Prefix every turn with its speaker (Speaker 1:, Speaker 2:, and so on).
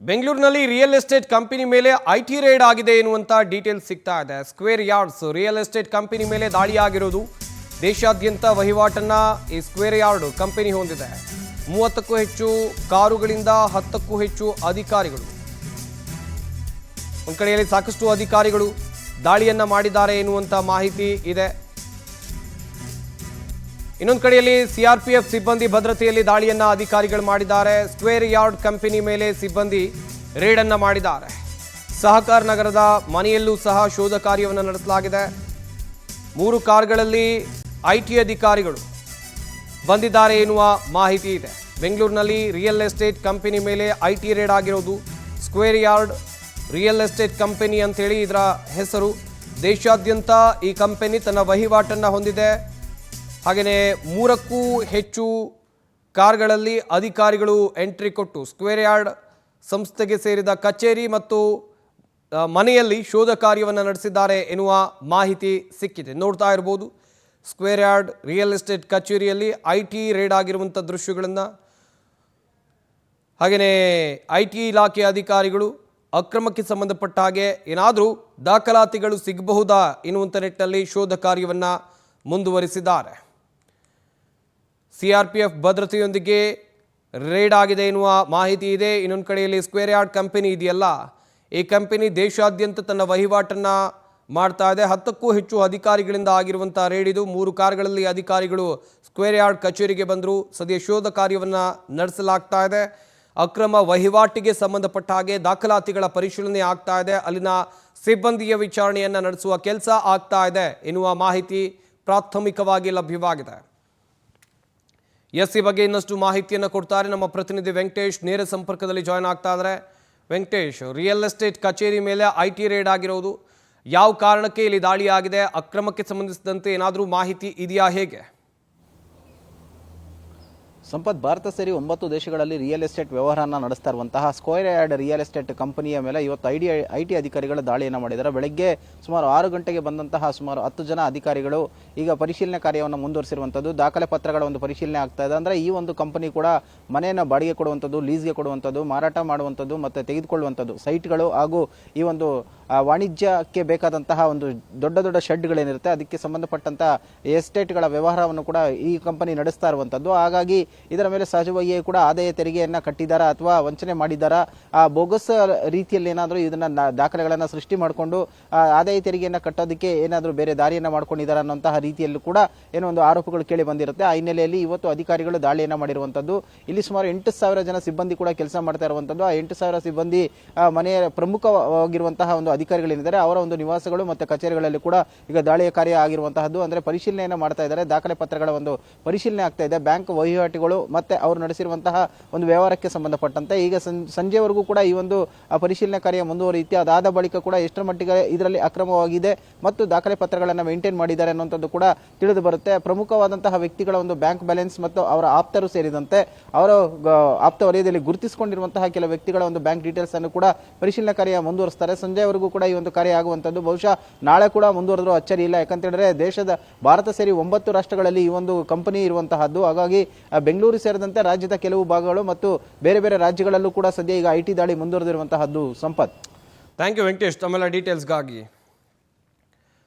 Speaker 1: ಬೆಂಗಳೂರಿನಲ್ಲಿ real estate company ಮೇಲೆ IT raid ಆಗಿದೆ ಎನ್ನುವಂತ ಡೀಟೇಲ್ಸ್ ಸಿಗ್ತಾ ಇದೆ. Square yards real estate company ಮೇಲೆ ದಾಳಿಯಾಗಿರೋದು. ದೇಶಾದ್ಯಂತ ವಹಿವಾಟನ್ನ ಈ ಸ್ಕ್ವೇರ್ ಯಾರ್ಡ್ ಕಂಪನಿ ಹೊಂದಿದೆ. 30ಕ್ಕೂ ಹೆಚ್ಚು ಕಾರುಗಳಿಂದ 10ಕ್ಕೂ ಹೆಚ್ಚು ಅಧಿಕಾರಿಗಳು, ಒಂದು ಕಡೆಯಲ್ಲಿ ಸಾಕಷ್ಟು ಅಧಿಕಾರಿಗಳು ದಾಳಿಯನ್ನ ಮಾಡಿದ್ದಾರೆ ಎನ್ನುವಂತ ಮಾಹಿತಿ ಇದೆ. ಇನ್ನೊಂದು ಕಡೆಯಲ್ಲಿ ಸಿಆರ್ಪಿಎಫ್ ಸಿಬ್ಬಂದಿ ಭದ್ರತೆಯಲ್ಲಿ ದಾಳಿಯನ್ನ ಅಧಿಕಾರಿಗಳು ಮಾಡಿದ್ದಾರೆ. ಸ್ಕ್ವೇರ್ ಯಾರ್ಡ್ ಕಂಪನಿ ಮೇಲೆ ಸಿಬ್ಬಂದಿ ರೇಡ್ ಅನ್ನ ಮಾಡಿದ್ದಾರೆ. ಸಹಕಾರ ನಗರದ ಮನೆಯಲ್ಲೂ ಸಹ ಶೋಧ ಕಾರ್ಯವನ್ನು ನಡೆಸಲಾಗಿದೆ. 3 ಕಾರ್ಗಳಲ್ಲಿ ಐಟಿ ಅಧಿಕಾರಿಗಳು ಬಂದಿದ್ದಾರೆ ಎನ್ನುವ ಮಾಹಿತಿ ಇದೆ. ಬೆಂಗಳೂರಿನಲ್ಲಿ ರಿಯಲ್ ಎಸ್ಟೇಟ್ ಕಂಪನಿ ಮೇಲೆ ಐಟಿ ರೇಡ್ ಆಗಿರೋದು. Square yard real estate company ಅಂತೇಳಿ ಇದರ ಹೆಸರು. ದೇಶಾದ್ಯಂತ ಈ ಕಂಪನಿ ತನ್ನ ವಹಿವಾಟನ್ನು ಹೊಂದಿದೆ. ಹಾಗೆಯೇ 3ಕ್ಕೂ ಹೆಚ್ಚು ಕಾರ್ಗಳಲ್ಲಿ ಅಧಿಕಾರಿಗಳು ಎಂಟ್ರಿ ಕೊಟ್ಟು ಸ್ಕ್ವೇರ್ ಯಾರ್ಡ್ ಸಂಸ್ಥೆಗೆ ಸೇರಿದ ಕಚೇರಿ ಮತ್ತು ಮನೆಯಲ್ಲಿ ಶೋಧ ಕಾರ್ಯವನ್ನು ನಡೆಸಿದ್ದಾರೆ ಎನ್ನುವ ಮಾಹಿತಿ ಸಿಕ್ಕಿದೆ. ನೋಡ್ತಾ ಇರ್ಬೋದು, ಸ್ಕ್ವೇರ್ ಯಾರ್ಡ್ ರಿಯಲ್ ಎಸ್ಟೇಟ್ ಕಚೇರಿಯಲ್ಲಿ ಐಟಿ ರೇಡ್ ಆಗಿರುವಂಥ ದೃಶ್ಯಗಳನ್ನು. ಹಾಗೆಯೇ ಐಟಿ ಇಲಾಖೆ ಅಧಿಕಾರಿಗಳು ಅಕ್ರಮಕ್ಕೆ ಸಂಬಂಧಪಟ್ಟ ಹಾಗೆ ಏನಾದರೂ ದಾಖಲಾತಿಗಳು ಸಿಗಬಹುದಾ ಎನ್ನುವಂಥ ನಿಟ್ಟಿನಲ್ಲಿ ಶೋಧ ಕಾರ್ಯವನ್ನು ಮುಂದುವರಿಸಿದ್ದಾರೆ. ಸಿಆರ್ಪಿಎಫ್ ಭದ್ರತೆಯೊಂದಿಗೆ ರೇಡ್ ಆಗಿದೆ ಎನ್ನುವ ಮಾಹಿತಿ ಇದೆ. ಇನ್ನೊಂದು ಕಡೆಯಲ್ಲಿ ಸ್ಕ್ವೇರ್ ಯಾರ್ಡ್ ಕಂಪನಿ ಇದೆಯಲ್ಲ, ಈ ಕಂಪನಿ ದೇಶಾದ್ಯಂತ ತನ್ನ ವಹಿವಾಟನ್ನು ಮಾಡ್ತಾ ಇದೆ. 10ಕ್ಕೂ ಹೆಚ್ಚು ಅಧಿಕಾರಿಗಳಿಂದ ಆಗಿರುವಂಥ ರೇಡ್ ಇದು. 3 ಕಾರ್ಗಳಲ್ಲಿ ಅಧಿಕಾರಿಗಳು ಸ್ಕ್ವೇರ್ ಯಾರ್ಡ್ ಕಚೇರಿಗೆ ಬಂದರು. ಸದ್ಯ ಶೋಧ ಕಾರ್ಯವನ್ನು ನಡೆಸಲಾಗ್ತಾ ಇದೆ. ಅಕ್ರಮ ವಹಿವಾಟಿಗೆ ಸಂಬಂಧಪಟ್ಟ ಹಾಗೆ ದಾಖಲಾತಿಗಳ ಪರಿಶೀಲನೆ ಆಗ್ತಾ ಇದೆ. ಅಲ್ಲಿನ ಸಿಬ್ಬಂದಿಯ ವಿಚಾರಣೆಯನ್ನು ನಡೆಸುವ ಕೆಲಸ ಆಗ್ತಾ ಇದೆ ಎನ್ನುವ ಮಾಹಿತಿ ಪ್ರಾಥಮಿಕವಾಗಿ ಲಭ್ಯವಾಗಿದೆ. ಈ ಬಗ್ಗೆ ಇನ್ನಷ್ಟು ಮಾಹಿತಿಯನ್ನು ಕೊಡ್ತಾರೆ ನಮ್ಮ ಪ್ರತಿನಿಧಿ ವೆಂಕಟೇಶ್. ನೇರ ಸಂಪರ್ಕದಲ್ಲಿ ಜಾಯ್ನ್ ಆಗ್ತಾ ಇದ್ದಾರೆ. ವೆಂಕಟೇಶ್, ರಿಯಲ್ ಎಸ್ಟೇಟ್ ಕಚೇರಿ ಮೇಲೆ ಐಟಿ ರೇಡ್ ಆಗಿರೋದು, ಯಾವ ಕಾರಣಕ್ಕೆ ಇಲ್ಲಿ ದಾಳಿ ಆಗಿದೆ, ಅಕ್ರಮಕ್ಕೆ ಸಂಬಂಧಿಸಿದಂತೆ ಏನಾದರೂ ಮಾಹಿತಿ ಇದೆಯಾ, ಹೇಗೆ?
Speaker 2: ಸಂಪತ್, ಭಾರತ ಸೇರಿ 9 ದೇಶಗಳಲ್ಲಿ ರಿಯಲ್ ಎಸ್ಟೇಟ್ ವ್ಯವಹಾರನ ನಡೆಸ್ತಾ ಇರುವಂತಹ ಸ್ಕ್ವೇರ್ ಯಾರ್ಡ್ ರಿಯಲ್ ಎಸ್ಟೇಟ್ ಕಂಪನಿಯ ಮೇಲೆ ಇವತ್ತು ಐಟಿ ಅಧಿಕಾರಿಗಳು ದಾಳಿಯನ್ನು ಮಾಡಿದ್ದಾರೆ. ಬೆಳಗ್ಗೆ ಸುಮಾರು 6 ಗಂಟೆಗೆ ಬಂದಂತಹ ಸುಮಾರು 10 ಜನ ಅಧಿಕಾರಿಗಳು ಈಗ ಪರಿಶೀಲನೆ ಕಾರ್ಯವನ್ನು ಮುಂದುವರಿಸಿರುವಂಥದ್ದು. ದಾಖಲೆ ಪತ್ರಗಳ ಒಂದು ಪರಿಶೀಲನೆ ಆಗ್ತಾ ಇದೆ. ಅಂದರೆ ಈ ಒಂದು ಕಂಪನಿ ಕೂಡ ಮನೆಯನ್ನು ಬಾಡಿಗೆ ಕೊಡುವಂಥದ್ದು, ಲೀಸ್ಗೆ ಕೊಡುವಂಥದ್ದು, ಮಾರಾಟ ಮಾಡುವಂಥದ್ದು ಮತ್ತು ತೆಗೆದುಕೊಳ್ಳುವಂಥದ್ದು ಸೈಟ್ಗಳು ಹಾಗೂ ಈ ಒಂದು ವಾಣಿಜ್ಯಕ್ಕೆ ಬೇಕಾದಂತಹ ಒಂದು ದೊಡ್ಡ ಶೆಡ್ಗಳೇನಿರುತ್ತೆ ಅದಕ್ಕೆ ಸಂಬಂಧಪಟ್ಟಂಥ ಎಸ್ಟೇಟ್ಗಳ ವ್ಯವಹಾರವನ್ನು ಕೂಡ ಈ ಕಂಪನಿ ನಡೆಸ್ತಾ ಇರುವಂಥದ್ದು. ಹಾಗಾಗಿ ಇದರ ಮೇಲೆ ಸಹಜವಾಗಿಯೇ ಕೂಡ ಆದಾಯ ತೆರಿಗೆಯನ್ನು ಕಟ್ಟಿದ್ದಾರಾ ಅಥವಾ ವಂಚನೆ ಮಾಡಿದ್ದಾರಾ, ಬೋಗಸ್ ರೀತಿಯಲ್ಲಿ ಏನಾದರೂ ಇದನ್ನ ದಾಖಲೆಗಳನ್ನು ಸೃಷ್ಟಿ ಮಾಡಿಕೊಂಡು ಆದಾಯ ತೆರಿಗೆಯನ್ನು ಕಟ್ಟೋದಕ್ಕೆ ಏನಾದರೂ ಬೇರೆ ದಾರಿಯನ್ನು ಮಾಡ್ಕೊಂಡಿದ್ದಾರೆ ಅನ್ನೋಂತಹ ರೀತಿಯಲ್ಲೂ ಕೂಡ ಏನೋ ಒಂದು ಆರೋಪಗಳು ಕೇಳಿ ಬಂದಿರುತ್ತೆ. ಆ ಹಿನ್ನೆಲೆಯಲ್ಲಿ ಇವತ್ತು ಅಧಿಕಾರಿಗಳು ದಾಳಿಯನ್ನು ಮಾಡಿರುವಂಥದ್ದು. ಇಲ್ಲಿ ಸುಮಾರು 8,000 ಜನ ಸಿಬ್ಬಂದಿ ಕೂಡ ಕೆಲಸ ಮಾಡ್ತಾ ಇರುವಂಥದ್ದು. ಆ 8,000 ಸಿಬ್ಬಂದಿ ಮನೆಯ ಪ್ರಮುಖವಾಗಿರುವಂತಹ ಒಂದು ಅಧಿಕಾರಿಗಳೇನಿದ್ದಾರೆ ಅವರ ಒಂದು ನಿವಾಸಗಳು ಮತ್ತು ಕಚೇರಿಗಳಲ್ಲಿ ಕೂಡ ಈಗ ದಾಳಿಯ ಕಾರ್ಯ ಆಗಿರುವಂತಹದ್ದು. ಅಂದರೆ ಪರಿಶೀಲನೆಯನ್ನು ಮಾಡ್ತಾ ಇದ್ದಾರೆ. ದಾಖಲೆ ಪತ್ರಗಳ ಒಂದು ಪರಿಶೀಲನೆ ಆಗ್ತಾ ಇದೆ. ಬ್ಯಾಂಕ್ ವಹಿವಾಟುಗಳು ಮತ್ತೆ ಅವರು ನಡೆಸಿರುವಂತಹ ಒಂದು ವ್ಯವಹಾರಕ್ಕೆ ಸಂಬಂಧಪಟ್ಟಂತೆ ಈಗ ಸಂಜೆವರೆಗೂ ಕೂಡ ಈ ಒಂದು ಪರಿಶೀಲನೆ ಕಾರ್ಯ ಮುಂದುವರಿಯುತ್ತೆ. ಅದಾದ ಬಳಿಕ ಕೂಡ ಎಷ್ಟರ ಮಟ್ಟಿಗೆ ಇದರಲ್ಲಿ ಅಕ್ರಮವಾಗಿದೆ ಮತ್ತು ದಾಖಲೆ ಪತ್ರಗಳನ್ನು ಮೇಂಟೈನ್ ಮಾಡಿದ್ದಾರೆ ಅನ್ನುವಂಥದ್ದು ಕೂಡ ತಿಳಿದು ಬರುತ್ತೆ. ಪ್ರಮುಖವಾದಂತಹ ವ್ಯಕ್ತಿಗಳ ಒಂದು ಬ್ಯಾಂಕ್ ಬ್ಯಾಲೆನ್ಸ್ ಮತ್ತು ಅವರ ಆಪ್ತರು ಸೇರಿದಂತೆ ಅವರ ಆಪ್ತ ವಲಯದಲ್ಲಿ ಗುರುತಿಸಿಕೊಂಡಿರುವಂತಹ ಕೆಲ ವ್ಯಕ್ತಿಗಳ ಒಂದು ಬ್ಯಾಂಕ್ ಡೀಟೇಲ್ಸ್ ಅನ್ನು ಕೂಡ ಪರಿಶೀಲನೆ ಕಾರ್ಯ ಮುಂದುವರಿಸ್ತಾರೆ. ಸಂಜೆವರೆಗೂ ಕೂಡ ಈ ಒಂದು ಕಾರ್ಯ ಆಗುವಂಥದ್ದು. ಬಹುಶಃ ನಾಳೆ ಕೂಡ ಮುಂದುವರೆದರೂ ಅಚ್ಚರಿ ಇಲ್ಲ. ಯಾಕಂತ ಹೇಳಿದ್ರೆ ದೇಶದ ಭಾರತ ಸೇರಿ 9 ರಾಷ್ಟ್ರಗಳಲ್ಲಿ ಈ ಒಂದು ಕಂಪನಿ ಇರುವಂತಹದ್ದು. ಹಾಗಾಗಿ ಬೆಂಗಳೂರು ಸೇರಿದಂತೆ ರಾಜ್ಯದ ಕೆಲವು ಭಾಗಗಳು ಮತ್ತು ಬೇರೆ ರಾಜ್ಯಗಳಲ್ಲೂ ಕೂಡ ಸದ್ಯ ಈಗ ಐಟಿ ದಾಳಿ ಮುಂದುವರೆದಿರುವಂತಹದ್ದು. ಸಂಪತ್,
Speaker 1: ಥ್ಯಾಂಕ್ ಯು ವೆಂಕಟೇಶ್ ತಮ್ಮೆಲ್ಲ ಡೀಟೇಲ್ಸ್ಗಾಗಿ.